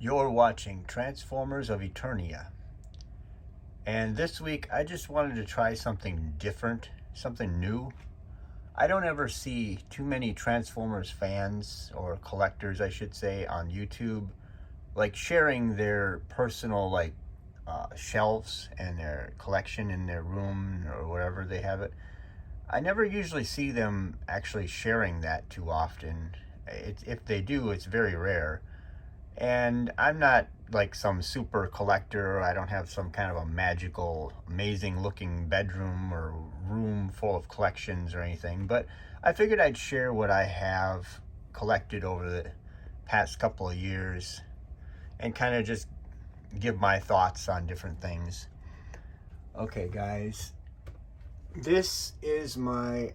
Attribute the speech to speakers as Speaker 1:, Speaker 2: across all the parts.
Speaker 1: You're watching Transformers of Eternia. And this week, I just wanted to try something different, something new. I don't ever see too many Transformers fans, or collectors, I should say, on YouTube, like sharing their personal, shelves and their collection in their room or wherever they have it. I never usually see them actually sharing that too often. If they do, it's very rare. And I'm not like some super collector. I don't have some kind of a magical, amazing looking bedroom or room full of collections or anything. But I figured I'd share what I have collected over the past couple of years and kind of just give my thoughts on different things. Okay, guys. This is my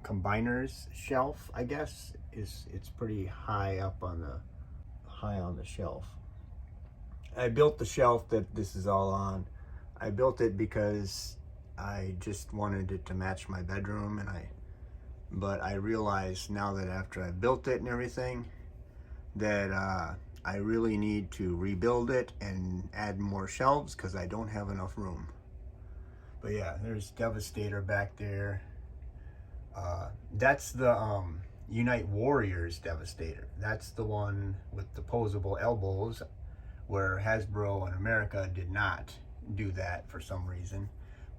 Speaker 1: combiners shelf, I guess. It's pretty high on the shelf. I built the shelf that this is all on. I built it because I just wanted it to match my bedroom, but I realized now that after I built it and everything that I really need to rebuild it and add more shelves because I don't have enough room. But yeah, there's Devastator back there. That's the Unite Warriors Devastator. That's the one with the posable elbows, where Hasbro in America did not do that for some reason.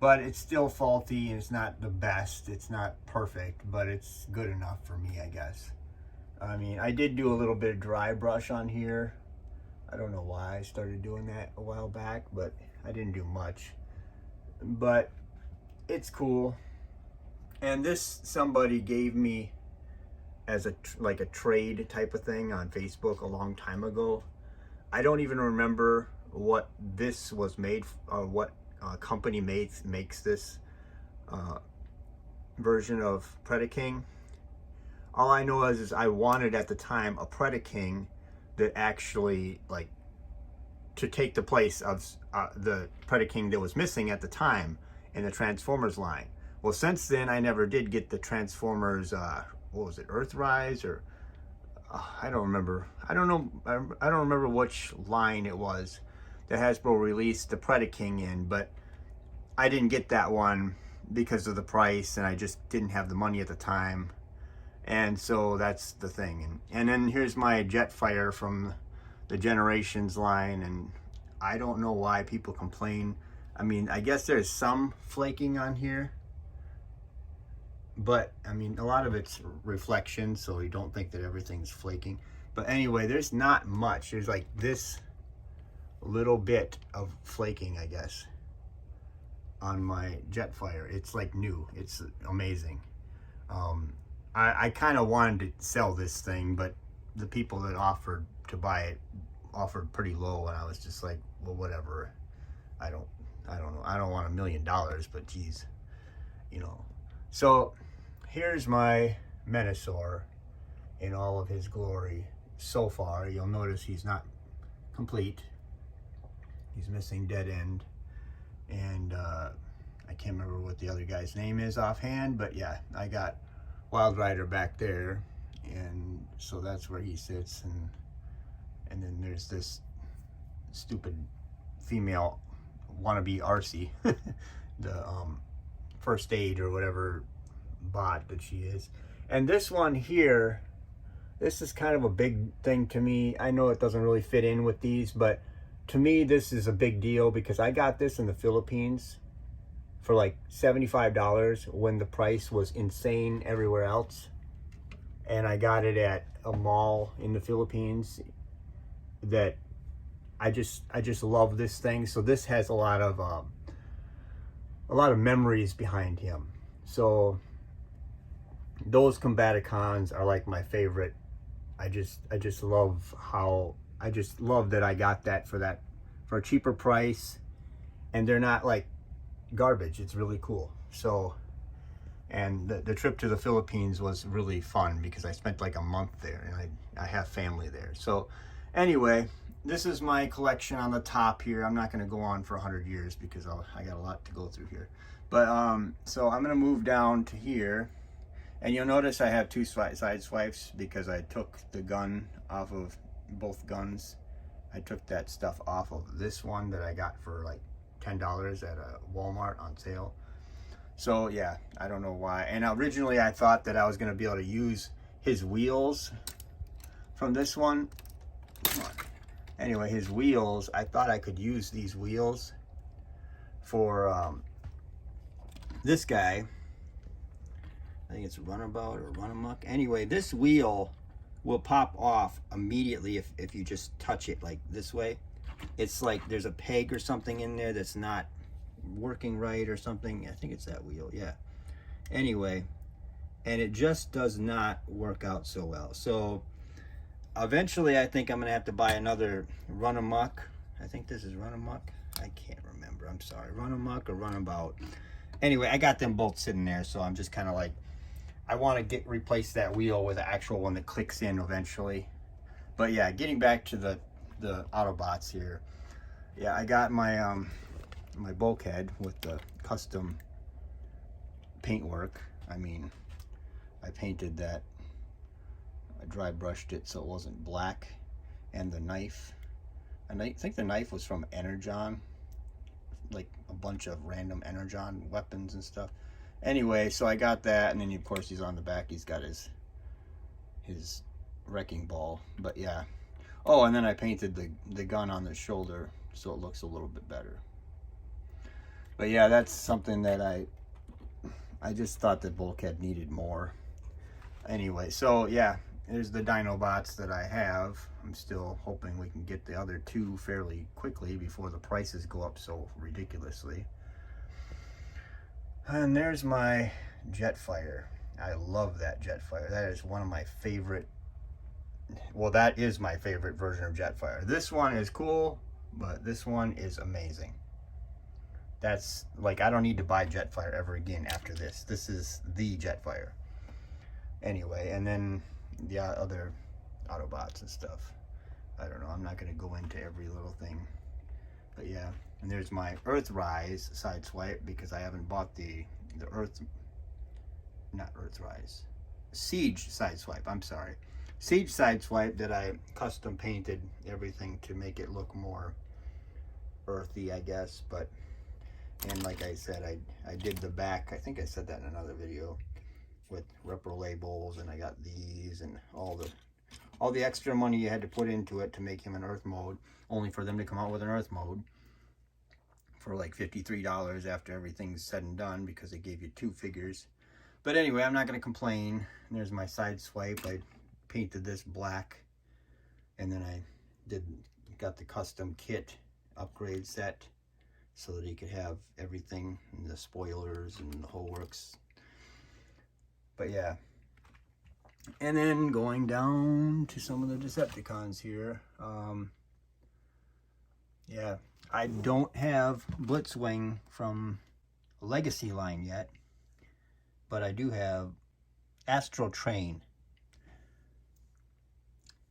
Speaker 1: But it's still faulty and it's not the best. It's not perfect, but it's good enough for me, I guess. I mean, I did do a little bit of dry brush on here. I don't know why I started doing that a while back, but I didn't do much. But it's cool. And this somebody gave me as a trade type of thing on Facebook a long time ago. I don't even remember what this was made, or what company makes this version of Predaking. All I know is I wanted at the time a Predaking that actually to take the place of the Predaking that was missing at the time in the Transformers line. Well, since then, I never did get the Transformers, what was it, Earthrise, or I don't remember. I don't know. I don't remember which line it was that Hasbro released the Predaking in, but I didn't get that one because of the price, and I just didn't have the money at the time. And so that's the thing. And then here's my Jetfire from the Generations line, and I don't know why people complain. I mean, I guess there's some flaking on here, but I mean, a lot of it's reflection, so you don't think that everything's flaking. But anyway, there's not much. There's like this little bit of flaking, I guess, on my Jetfire. It's like new. It's amazing. I kind of wanted to sell this thing, but the people that offered to buy it offered pretty low, and I was just like, well, whatever. I don't know. I don't want $1 million, but geez, you know. So here's my Menasor in all of his glory so far. You'll notice he's not complete. He's missing dead end, and I can't remember what the other guy's name is offhand, but yeah, I got Wild Rider back there, and so that's where he sits, and then there's this stupid female wannabe Arcee, the First Aid or whatever bot that she is. And this one here, this is kind of a big thing to me. I know it doesn't really fit in with these, but to me this is a big deal because I got this in the Philippines for like $75 when the price was insane everywhere else, and I got it at a mall in the Philippines that I just love this thing. So this has a lot of memories behind him. So those Combaticons are like my favorite. I just love that I got that for a cheaper price, and they're not like garbage. It's really cool. So, and the trip to the Philippines was really fun because I spent like a month there, and I have family there. So anyway, this is my collection on the top here. I'm not going to go on for 100 years because I got a lot to go through here. But so I'm going to move down to here, and you'll notice I have two side swipes because I took the gun off of both guns. I took that stuff off of this one that I got for like $10 at a Walmart on sale. So yeah, I don't know why. And originally I thought that I was going to be able to use his wheels from this one. Come on. Anyway, his wheels, I thought I could use these wheels for this guy. I think it's Runabout or Runamuck. Anyway, this wheel will pop off immediately if you just touch it like this way. It's like there's a peg or something in there that's not working right or something. I think it's that wheel, yeah. Anyway, and it just does not work out so well. So eventually I think I'm gonna have to buy another Runamuck. I think this is Runamuck. I can't remember, I'm sorry. Runamuck or Runabout. Anyway, I got them both sitting there, so I'm just kind of like, I want to replace that wheel with an actual one that clicks in eventually. But yeah, getting back to the Autobots here. Yeah, I got my my bulkhead with the custom paintwork. I mean, I painted that. I dry brushed it so it wasn't black. And the knife. And I think the knife was from Energon. Like a bunch of random Energon weapons and stuff. Anyway, so I got that, and then of course he's on the back. He's got his wrecking ball. But yeah. Oh, and then I painted the gun on the shoulder so it looks a little bit better. But yeah, that's something that I just thought that Bulkhead needed more. Anyway, so yeah, there's the Dinobots that I have. I'm still hoping we can get the other two fairly quickly before the prices go up so ridiculously. And there's my Jetfire. I love that Jetfire. That is one of my favorite, well, that is my favorite version of Jetfire. This one is cool, but this one is amazing. That's like, I don't need to buy Jetfire ever again after this. This is the Jetfire. Anyway, and then the other Autobots and stuff. I don't know, I'm not going to go into every little thing. But yeah, and there's my Earthrise Sideswipe because I haven't bought the Siege Sideswipe, I'm sorry. Siege Sideswipe that I custom painted everything to make it look more earthy, I guess. But, and like I said, I did the back, I think I said that in another video, with repro labels, and I got these and all the extra money you had to put into it to make him an earth mode, only for them to come out with an earth mode for like $53 after everything's said and done, because they gave you 2 figures. But anyway, I'm not going to complain. And there's my Sideswipe. I painted this black, and then I got the custom kit upgrade set so that he could have everything, and the spoilers and the whole works. But yeah, and then going down to some of the Decepticons here. Yeah, I don't have Blitzwing from Legacy line yet, but I do have Astral Train.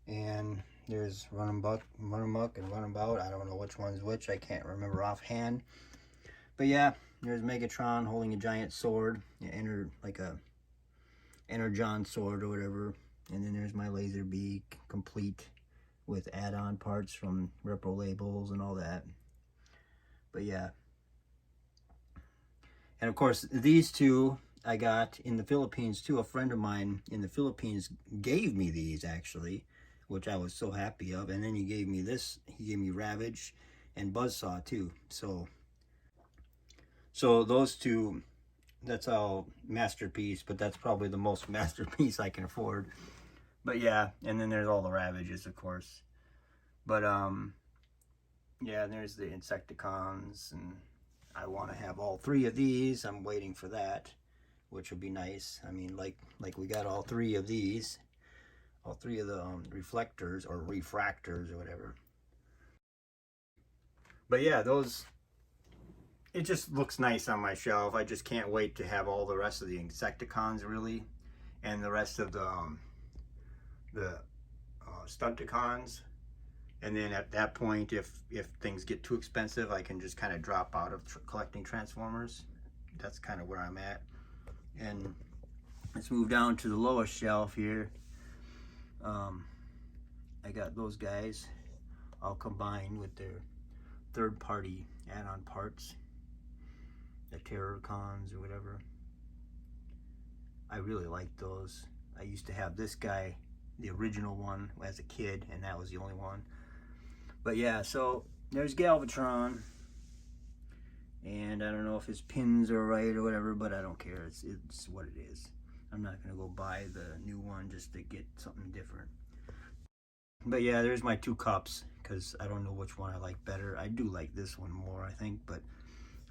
Speaker 1: And there's Runamuck and Runabout. I don't know which one's which. I can't remember offhand. But yeah, there's Megatron holding a giant sword, like a Energon sword or whatever. And then there's my Laserbeak, complete with add-on parts from repro labels and all that. But yeah. And of course, these two I got in the Philippines too. A friend of mine in the Philippines gave me these, actually, which I was so happy of. And then he gave me this. He gave me Ravage and Buzzsaw too. So those two, that's all masterpiece, but that's probably the most masterpiece I can afford. But yeah, and then there's all the Ravages, of course. But yeah, there's the Insecticons, and I want to have all 3 of these. I'm waiting for that, which would be nice. I mean, like we got all 3 of these, all 3 of the reflectors or refractors or whatever. But yeah, those, it just looks nice on my shelf. I just can't wait to have all the rest of the Insecticons, really, and the rest of the Stunticons. And then at that point, if things get too expensive, I can just kind of drop out of collecting Transformers. That's kind of where I'm at. And let's move down to the lowest shelf here. I got those guys all combined with their third-party add-on parts, the Terrorcons or whatever. I really like those. I used to have this guy, the original one, as a kid, and that was the only one. But yeah, so there's Galvatron, and I don't know if his pins are right or whatever, but I don't care. It's what it is. I'm not gonna go buy the new one just to get something different. But yeah, there's my two cups, because I don't know which one I like better. I do like this one more, I think, but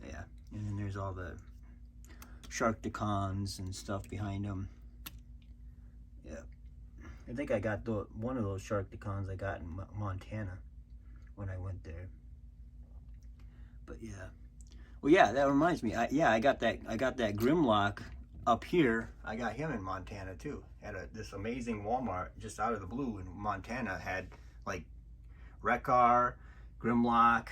Speaker 1: yeah. And then there's all the Sharkticons and stuff behind them. Yeah, I think I got one of those Sharkticons I got in Montana when I went there. But yeah, well, yeah, that reminds me. I got that Grimlock up here. I got him in Montana too. At this amazing Walmart just out of the blue in Montana, had like Wreck-Ar, Grimlock,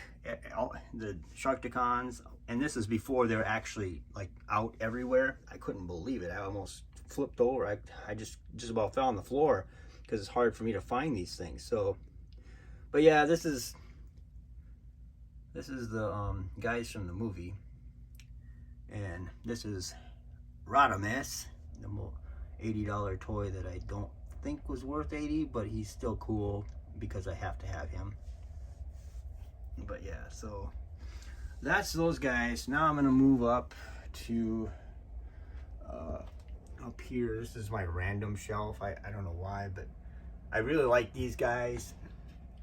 Speaker 1: the Sharkticons, and this is before they're actually like out everywhere. I couldn't believe it. I almost flipped over. I just about fell on the floor because it's hard for me to find these things. So, but yeah, this is the guys from the movie, and this is Rodimus, the $80 toy that I don't think was worth $80, but he's still cool because I have to have him. But yeah, so that's those guys. Now I'm gonna move up to up here. This is my random shelf. I don't know why, but I really like these guys,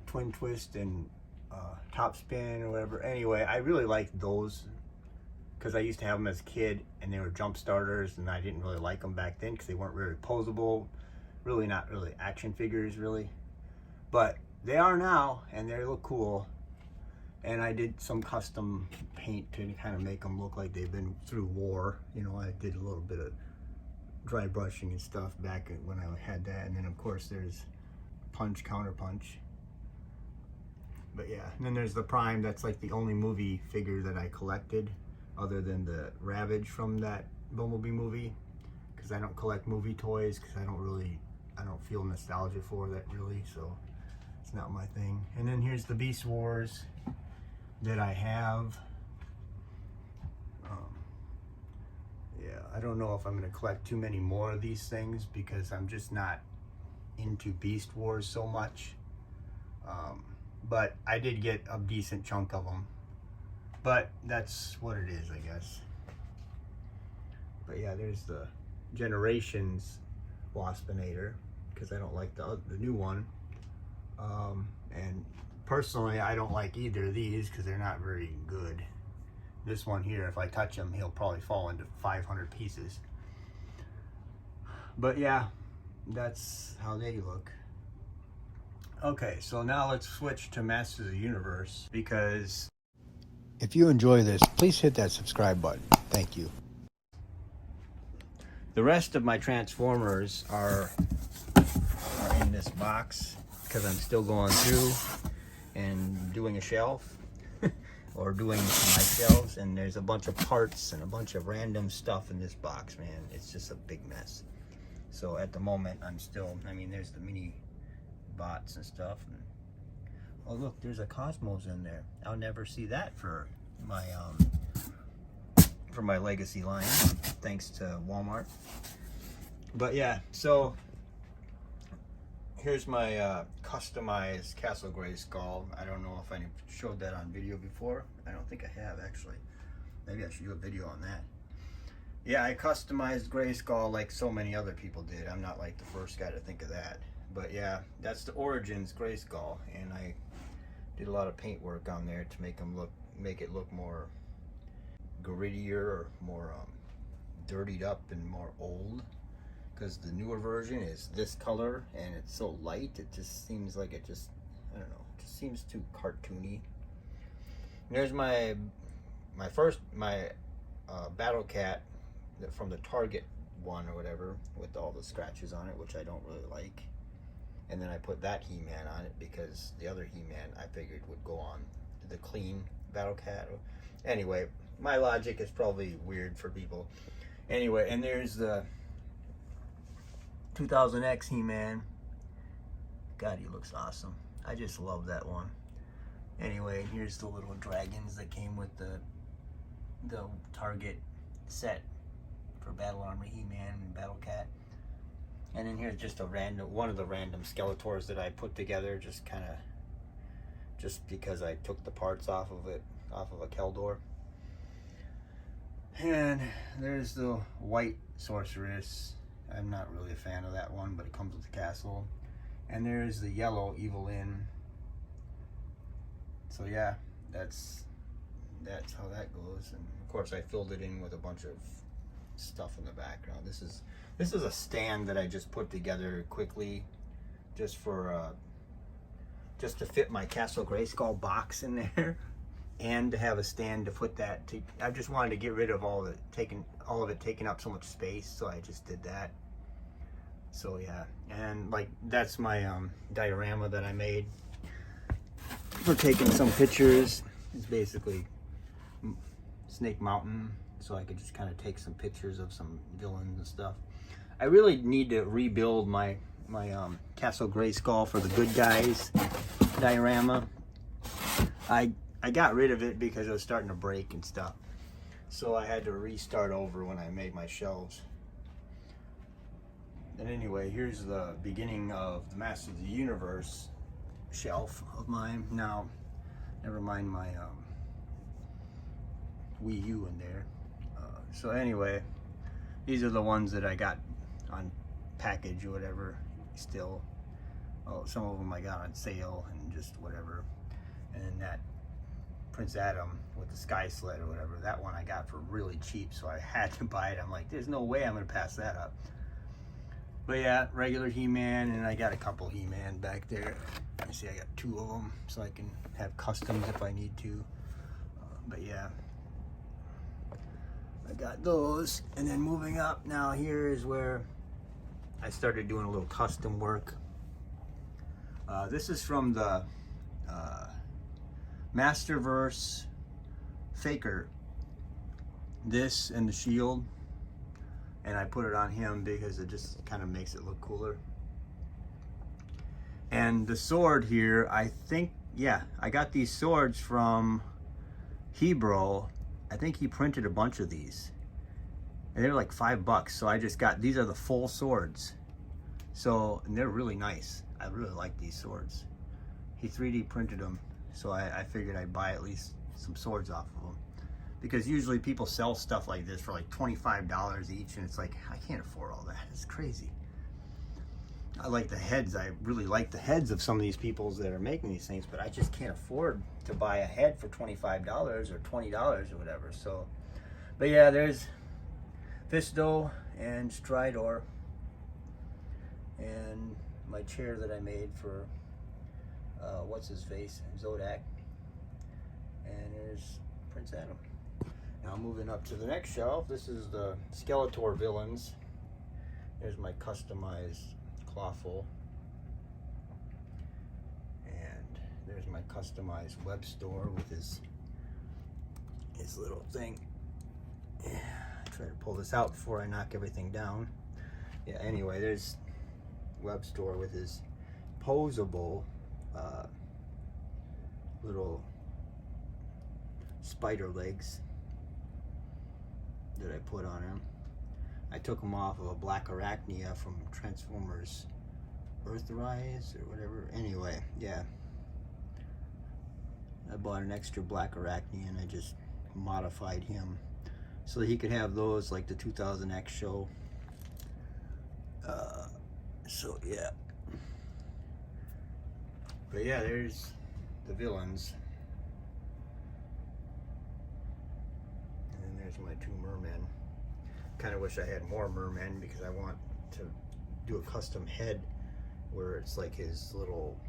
Speaker 1: Twin Twist and Top Spin or whatever. Anyway, I really like those because I used to have them as a kid, and they were jump starters, and I didn't really like them back then because they weren't very posable, really not really action figures really, but they are now, and they look cool. And I did some custom paint to kind of make them look like they've been through war. You know, I did a little bit of dry brushing and stuff back when I had that. And then of course there's Punch, Counter Punch. But yeah, and then there's the Prime. That's like the only movie figure that I collected other than the Ravage from that Bumblebee movie, because I don't collect movie toys because I don't feel nostalgia for that really, so it's not my thing. And then here's the Beast Wars that I have. Yeah, I don't know if I'm going to collect too many more of these things because I'm just not into Beast Wars so much. But I did get a decent chunk of them. But that's what it is, I guess. But yeah, there's the Generations Waspinator, because I don't like the new one. And personally, I don't like either of these because they're not very good. This one here, if I touch him, he'll probably fall into 500 pieces. But yeah, that's how they look. Okay, so now let's switch to Masters of the Universe, because if you enjoy this, please hit that subscribe button. Thank you. The rest of my Transformers are in this box because I'm still going through and doing a shelf or doing my shelves, and there's a bunch of parts and a bunch of random stuff in this box, man. It's just a big mess. So at the moment, there's the mini bots and stuff. And, oh look, there's a Cosmos in there. I'll never see that for my Legacy line, thanks to Walmart. But yeah, so here's my customized Castle Grayskull. I don't know if I showed that on video before. I don't think I have, actually. Maybe I should do a video on that. Yeah, I customized Grayskull like so many other people did. I'm not like the first guy to think of that. But yeah, that's the Origins Grayskull, and I did a lot of paint work on there to make it look more grittier or more dirtied up and more old. Because the newer version is this color and it's so light, it just seems like I don't know, it just seems too cartoony. And there's my Battle Cat from the Target one or whatever, with all the scratches on it, which I don't really like. And then I put that He-Man on it because the other He-Man I figured would go on the clean Battle Cat. Anyway, my logic is probably weird for people. Anyway, and there's the 2000X He-Man, God, he looks awesome. I just love that one. Anyway, here's the little dragons that came with the Target set for Battle Armor He-Man and Battle Cat. And then here's just one of the random Skeletors that I put together, just because I took the parts off of a Keldor. And there's the white Sorceress. I'm not really a fan of that one, but it comes with the castle. And there's the yellow Evil-Lyn. So yeah, that's how that goes. And of course I filled it in with a bunch of stuff in the background. This is a stand that I just put together quickly, just to fit my Castle Grayskull box in there, and to have a stand to put that. I just wanted to get rid of all of it taking up so much space, so I just did that. So yeah, and like that's my diorama that I made for taking some pictures. It's basically Snake Mountain, so I could just kind of take some pictures of some villains and stuff. I really need to rebuild my Castle Grayskull for the Good Guys diorama. I got rid of it because it was starting to break and stuff, so I had to restart over when I made my shelves. And anyway, here's the beginning of the Masters of the Universe shelf of mine. Now, never mind my Wii U in there. So anyway, these are the ones that I got on package or whatever still. Oh, some of them I got on sale and just whatever. And then that Prince Adam with the Sky Sled or whatever, that one I got for really cheap, so I had to buy it. I'm like, there's no way I'm gonna pass that up. But yeah, regular He-Man, and I got a couple He-Man back there. You see I got 2 of them, so I can have customs if I need to. But yeah, I got those. And then moving up, now here is where I started doing a little custom work. This is from the Masterverse Faker. This and the shield. And I put it on him because it just kind of makes it look cooler. And the sword here, I think, yeah, I got these swords from Hebro. I think he printed a bunch of these. And they were like $5, so I just got, these are the full swords. So, and they're really nice. I really like these swords. He 3D printed them, so I figured I'd buy at least some swords off of them. Because usually people sell stuff like this for like $25 each, and it's like, I can't afford all that. It's crazy. I like the heads. I really like the heads of some of these people that are making these things, but I just can't afford to buy a head for $25 or $20 or whatever. So, but yeah, there's Fisto and Stridor, and my chair that I made for what's his face, Zodak, and there's Prince Adam. Now moving up to the next shelf, this is the Skeletor villains. There's my customized Clawful. And there's my customized web store with his little thing. Yeah, try to pull this out before I knock everything down. Yeah, anyway, there's web store with his posable little spider legs that I put on him. I took him off of a Black Arachnia from Transformers Earthrise or whatever. Anyway, yeah. I bought an extra Black Arachnia and I just modified him so that he could have those like the 2000X show. So yeah. But yeah, there's the villains. And there's my 2 mermen. Kind of wish I had more mermen because I want to do a custom head where it's like his little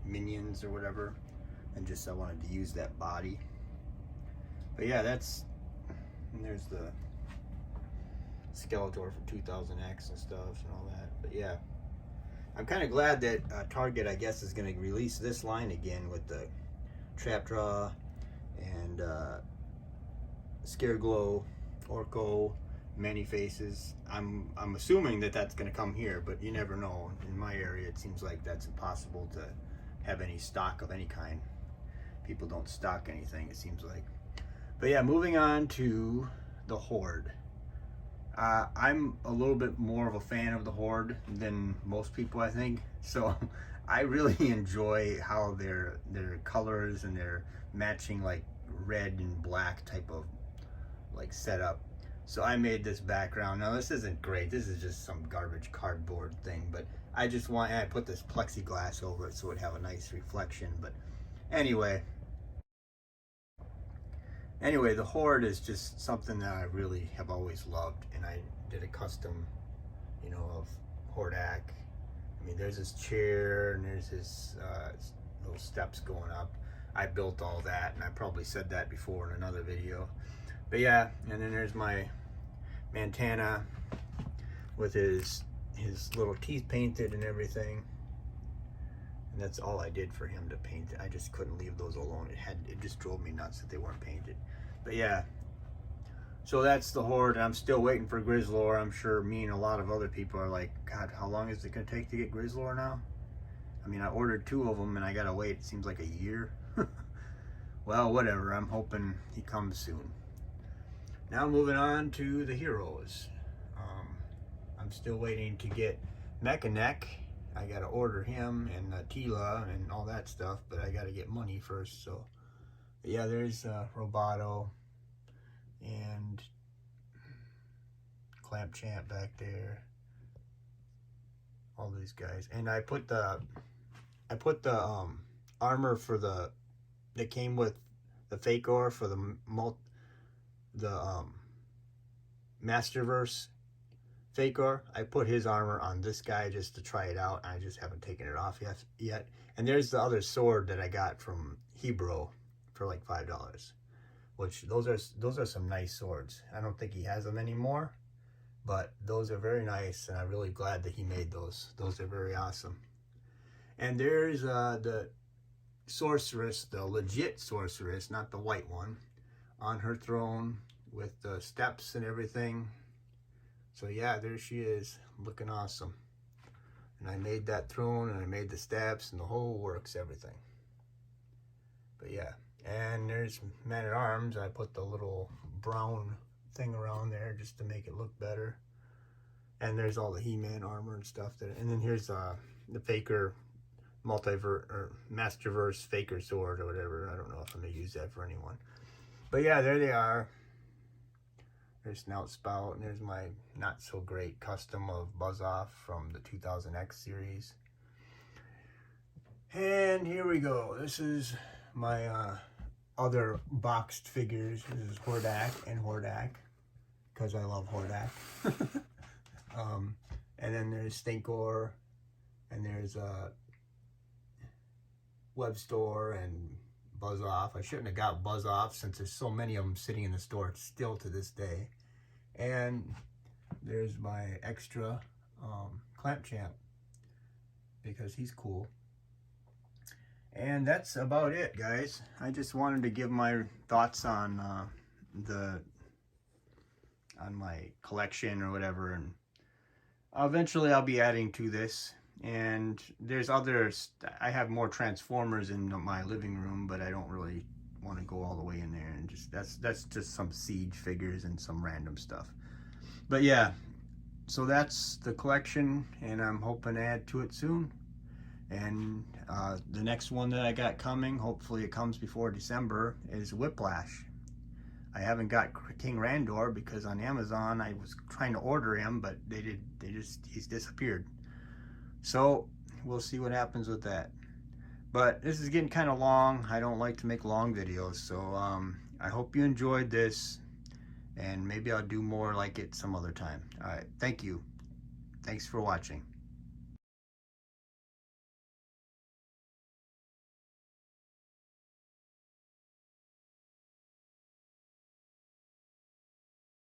Speaker 1: minions or whatever, and just I wanted to use that body. But yeah, that's, and there's the Skeletor for 2000X and stuff and all that. But yeah, I'm kind of glad that Target, I guess, is going to release this line again with the Trapjaw and Scareglow, Orko, many faces. I'm assuming that that's going to come here, but you never know. In my area, it seems like that's impossible to have any stock of any kind. People don't stock anything, it seems like. But yeah, moving on to the Horde. I'm a little bit more of a fan of the Horde than most people, I think. So I really enjoy how their colors and their matching like red and black type of like setup. So I made this background. Now this isn't great. This is just some garbage cardboard thing, but I put this plexiglass over it so it'd have a nice reflection. But anyway, the Horde is just something that I really have always loved, and I did a custom, you know, of Hordak. I mean, there's this chair and there's his little steps going up. I built all that, and I probably said that before in another video. But yeah, and then there's my Montana with his little teeth painted and everything. And that's all I did for him to paint. I just couldn't leave those alone. It just drove me nuts that they weren't painted. But yeah, so that's the Horde. I'm still waiting for Grizzlor. I'm sure me and a lot of other people are like, God, how long is it gonna take to get Grizzlor now? I mean, I ordered 2 of them and I gotta wait, it seems like a year. Well, whatever, I'm hoping he comes soon. Now moving on to the heroes. I'm still waiting to get Mekaneck. I gotta order him and Tila and all that stuff, but I gotta get money first. So yeah, there's Roboto and Clampchamp back there. All these guys, and I put the armor for that came with the Fakor for the Masterverse Fakor. I put his armor on this guy just to try it out. I just haven't taken it off yet. And there's the other sword that I got from Hebro for like $5, which those are some nice swords. I don't think he has them anymore, but those are very nice, and I'm really glad that he made those. Those are very awesome. And there's the sorceress, the legit sorceress, not the white one, on her throne with the steps and everything. So yeah, there she is, looking awesome. And I made that throne, and I made the steps, and the whole works, everything. But yeah, and there's Man-at-Arms. I put the little brown thing around there just to make it look better. And there's all the He-Man armor and stuff. And then here's the Faker Masterverse Faker sword or whatever. I don't know if I'm gonna use that for anyone. But yeah, there they are. There's Snout Spout, and there's my not so great custom of Buzz-Off from the 2000X series. And here we go. This is my other boxed figures. This is Hordak and Hordak, because I love Hordak. And then there's Stinkor, and there's Webstore and Buzz-Off. I shouldn't have got Buzz-Off since there's so many of them sitting in the store still to this day. And there's my extra Clampchamp, because he's cool. And that's about it, guys. I just wanted to give my thoughts on my collection or whatever, and eventually I'll be adding to this. And there's others. I have more Transformers in my living room, but I don't really want to go all the way in there, and just that's just some Siege figures and some random stuff. But yeah, so that's the collection, and I'm hoping to add to it soon. And the next one that I got coming, hopefully it comes before December, is Whiplash. I haven't got King Randor because on Amazon I was trying to order him, but he's disappeared. So we'll see what happens with that. But this is getting kind of long. I don't like to make long videos, so I hope you enjoyed this, and maybe I'll do more like it some other time. All right, thank you. Thanks for watching.